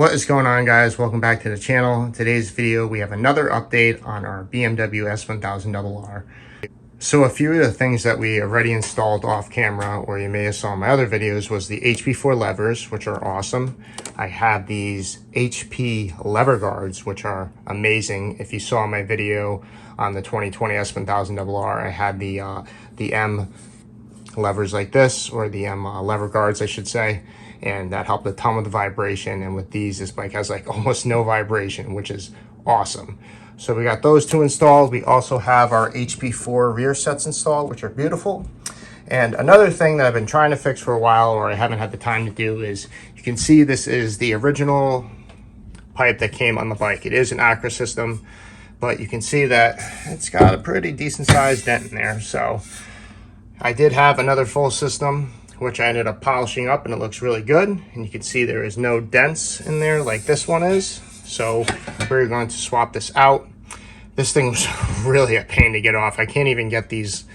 What is going on, guys? Welcome back to the channel. In today's video, we have another update on our BMW S1000rr. So a few of the things that we already installed off camera, or you may have saw in my other videos, was the HP4 levers, which are awesome. I have these HP lever guards, which are amazing. If you saw my video on the 2020 S1000rr, I had the M levers like this, or the M lever guards, I should say. And that helped a ton with the vibration. And with these, this bike has like almost no vibration, which is awesome. So we got those two installed. We also have our HP4 rear sets installed, which are beautiful. And another thing that I've been trying to fix for a while, or I haven't had the time to do, is you can see this is the original pipe that came on the bike. It is an Acra system, but you can see that it's got a pretty decent sized dent in there. So I did have another full system, which I ended up polishing up, and it looks really good. And you can see there is no dents in there like this one is. So we're going to swap this out. This thing was really a pain to get off. I can't even get these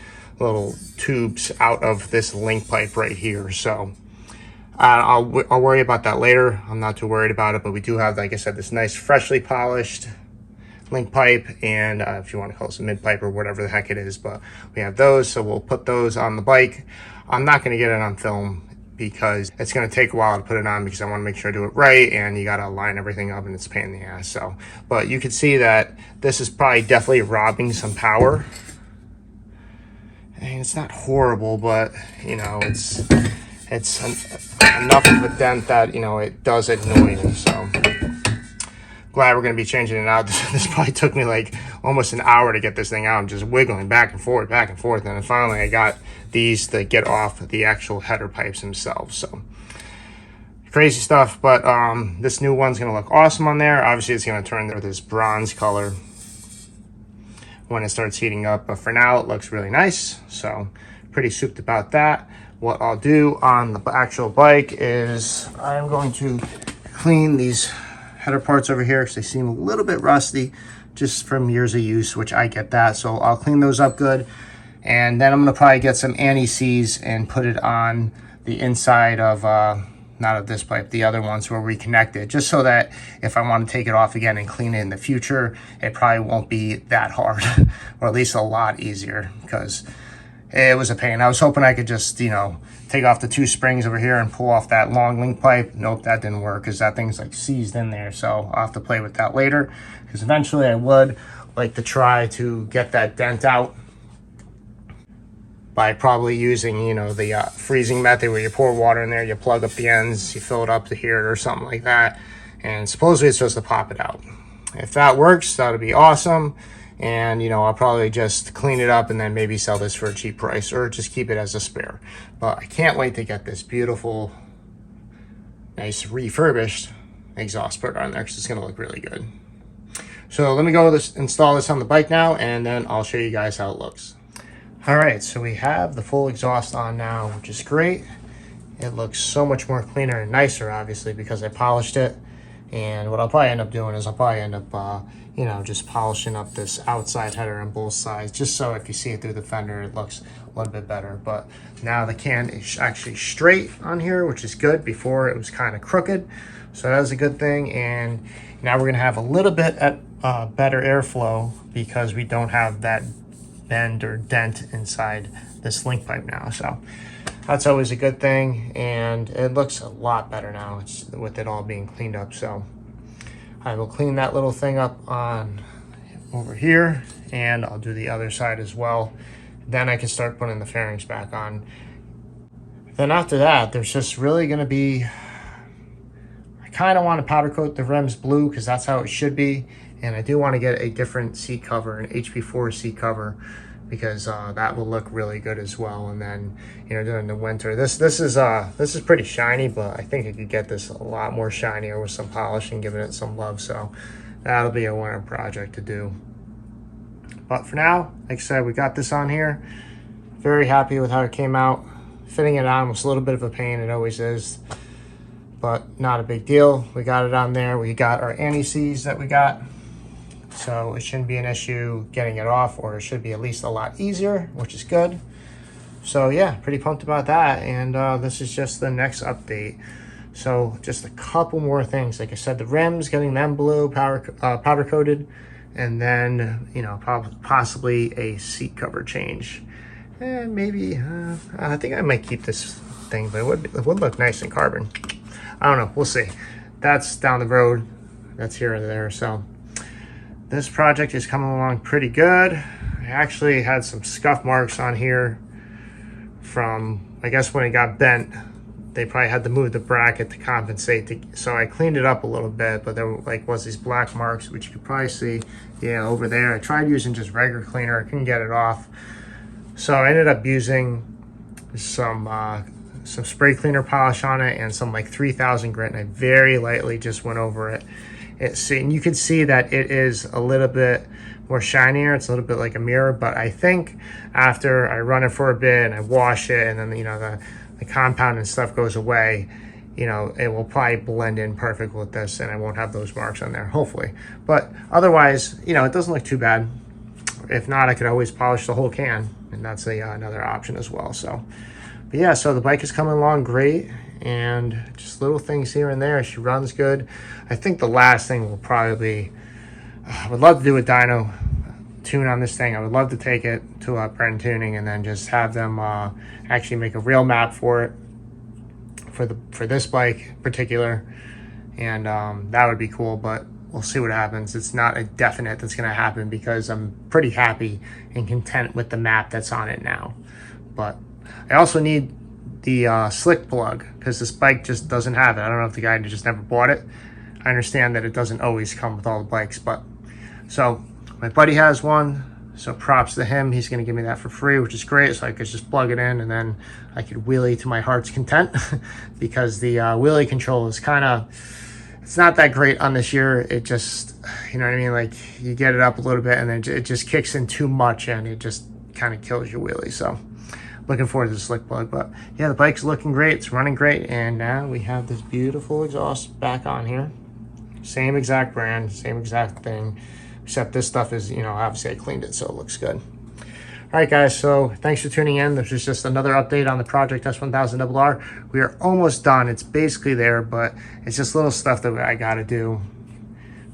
little tubes out of this link pipe right here. So I'll worry about that later. I'm not too worried about it, but we do have, like I said, this nice freshly polished link pipe, and if you want to call this a mid pipe or whatever the heck it is, but we have those. So we'll put those on the bike. I'm not going to get it on film because it's going to take a while to put it on, because I want to make sure I do it right, and you got to line everything up, and it's a pain in the ass. So, but you can see that this is probably definitely robbing some power. And it's not horrible, but you know, it's enough of a dent that, you know, it does annoy me. So glad we're going to be changing it out. This probably took me like almost an hour to get this thing out, and just wiggling back and forth, and then finally I got these to get off the actual header pipes themselves. So crazy stuff, but this new one's going to look awesome on there. Obviously it's going to turn this bronze color when it starts heating up, but for now it looks really nice. So pretty souped about that. What I'll do on the actual bike is I'm going to clean these header parts over here because they seem a little bit rusty just from years of use, which I get that. So I'll clean those up good, and then I'm going to probably get some anti-seize and put it on the inside of not of this pipe, the other ones where we connect it, just so that if I want to take it off again and clean it in the future, it probably won't be that hard or at least a lot easier, because it was a pain. I was hoping I could just, you know, take off the two springs over here and pull off that long link pipe. Nope, that didn't work because that thing's like seized in there. So I'll have to play with that later, because eventually I would like to try to get that dent out by probably using, you know, the freezing method where you pour water in there, you plug up the ends, you fill it up to here or something like that. And supposedly it's supposed to pop it out. If that works, that would be awesome. And, you know, I'll probably just clean it up and then maybe sell this for a cheap price, or just keep it as a spare. But I can't wait to get this beautiful, nice refurbished exhaust put on there, because it's going to look really good. So let me go install this on the bike now, and then I'll show you guys how it looks. All right, so we have the full exhaust on now, which is great. It looks so much more cleaner and nicer, obviously, because I polished it. And what I'll probably end up doing is I'll probably end up, you know, just polishing up this outside header on both sides, just so if you see it through the fender, it looks a little bit better. But now the can is actually straight on here, which is good. Before it was kind of crooked, so that was a good thing. And now we're gonna have a little bit better airflow, because we don't have that bend or dent inside this link pipe now. So that's always a good thing, and it looks a lot better now with it all being cleaned up. So I will clean that little thing up on over here, and I'll do the other side as well. Then I can start putting the fairings back on. Then after that, there's just really going to be, I kind of want to powder coat the rims blue, because that's how it should be. And I do want to get a different seat cover, an HP4 seat cover, because that will look really good as well. And then, you know, during the winter, this is pretty shiny, but I think I could get this a lot more shinier with some polish and giving it some love. So that'll be a winter project to do. But for now, like I said, we got this on here. Very happy with how it came out. Fitting it on was a little bit of a pain, it always is, but not a big deal. We got it on there. We got our anti-seize that we got, so it shouldn't be an issue getting it off, or it should be at least a lot easier, which is good. So yeah, pretty pumped about that. And this is just the next update. So just a couple more things. Like I said, the rims, getting them below powder coated, and then, you know, possibly a seat cover change. And maybe, I think I might keep this thing, but it would look nice in carbon. I don't know, we'll see. That's down the road. That's here or there. So this project is coming along pretty good. I actually had some scuff marks on here from, I guess when it got bent, they probably had to move the bracket to compensate. So I cleaned it up a little bit, but there was these black marks, which you could probably see, yeah, over there. I tried using just regular cleaner, I couldn't get it off. So I ended up using some spray cleaner polish on it and some like 3000 grit, and I very lightly just went over it. And you can see that it is a little bit more shinier. It's a little bit like a mirror, but I think after I run it for a bit and I wash it, and then, you know, the compound and stuff goes away, you know, it will probably blend in perfect with this, and I won't have those marks on there, hopefully. But otherwise, you know, it doesn't look too bad. If not, I could always polish the whole can, and that's another option as well. So, but yeah, so the bike is coming along great, and just little things here and there. She runs good. I think the last thing will probably be, I would love to do a dyno tune on this thing. I would love to take it to Brent Tuning and then just have them actually make a real map for it, for this bike in particular, and that would be cool. But we'll see what happens. It's not a definite that's going to happen, because I'm pretty happy and content with the map that's on it now. But I also need the slick plug, because this bike just doesn't have it. I don't know if the guy just never bought it. I understand that it doesn't always come with all the bikes, but so my buddy has one, so props to him. He's going to give me that for free, which is great. So I could just plug it in, and then I could wheelie to my heart's content because the wheelie control is kind of, it's not that great on this year. It just, you know what I mean? Like, you get it up a little bit and then it just kicks in too much, and it just kind of kills your wheelie. So looking forward to the slick plug. But yeah, the bike's looking great. It's running great. And now we have this beautiful exhaust back on here. Same exact brand, same exact thing, except this stuff is, you know, obviously I cleaned it, so it looks good. All right, guys, so thanks for tuning in. This is just another update on the Project S1000rr. We are almost done. It's basically there, but it's just little stuff that I got to do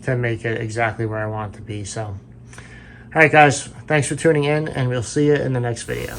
to make it exactly where I want it to be. So, all right, guys, thanks for tuning in, and we'll see you in the next video.